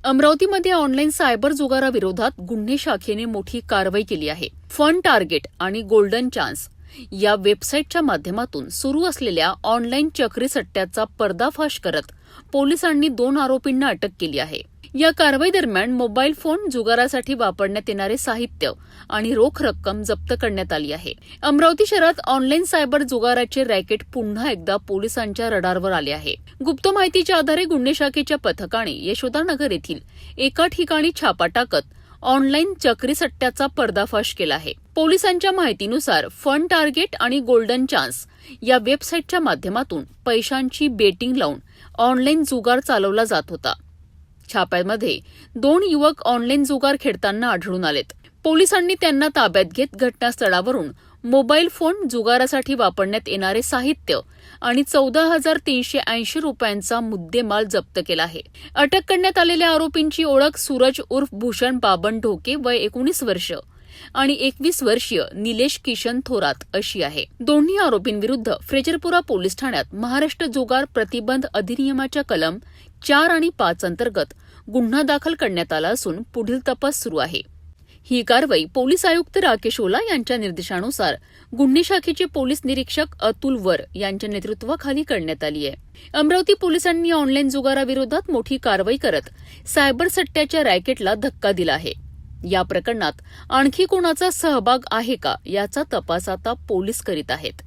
अमरावतीमध्ये online cyber जुगाराविरोधात गुन्हे शाखेने मोठी कारवाई केली आहे. फन टार्गेट आणि गोल्डन चान्स या वेबसाईटच्या माध्यमातून सुरू असलेल्या ऑनलाईन चक्री सट्ट्याचा पर्दाफाश करत पोलिसांनी 2 आरोपींना अटक केली आहे. या कारवाई दरम्यान मोबाईल फोन, जुगारासाठी वापरण्यात येणारे साहित्य आणि रोख रक्कम जप्त करण्यात आली आहे. अमरावती शहरात ऑनलाईन सायबर जुगाराचे रॅकेट पुन्हा एकदा पोलिसांच्या रडारवर आले आहे. गुप्त माहितीच्या आधारे गुन्हे शाखेच्या पथकाने यशोदानगर येथील एका ठिकाणी छापा टाकत ऑनलाईन चक्री सट्ट्याचा पर्दाफाश केला आहे. पोलिसांच्या माहितीनुसार फन टार्गेट आणि गोल्डन चान्स या वेबसाईटच्या माध्यमातून पैशांची बेटिंग लावून ऑनलाईन जुगार चालवला जात होता. छाप्यामध्ये 2 युवक ऑनलाईन जुगार खेळताना आढळून आलेत. पोलिसांनी त्यांना ताब्यात घेत घटनास्थळावरून मोबाईल फोन, जुगारासाठी वापरण्यात येणारे साहित्य आणि 14,380 रुपयांचा मुद्देमाल जप्त केला आहे. अटक करण्यात आलेल्या आरोपींची ओळख सूरज उर्फ भूषण बाबन ढोके वय 19 वर्ष आणि 21 वर्षीय निलेश किशन थोरात अशी आहे. दोन्ही आरोपींविरुद्ध फ्रेजरपुरा पोलीस ठाण्यात महाराष्ट्र जुगार प्रतिबंध अधिनियमाच्या कलम 4 आणि 5 अंतर्गत गुन्हा दाखल करण्यात आला असून पुढील तपास सुरू आहे. ही कारवाई पोलीस आयुक्त राकेश ओला यांच्या निर्देशानुसार गुन्हे शाखेचे पोलीस निरीक्षक अतुल वर यांच्या नेतृत्वाखाली करण्यात आली आहे. अमरावती पोलिसांनी ऑनलाईन जुगाराविरोधात मोठी कारवाई करत सायबर सट्ट्याच्या रॅकेटला धक्का दिला आहे. या प्रकरणात आणखी कोणाचा सहभाग आहे का याचा तपास आता पोलीस करीत आहेत.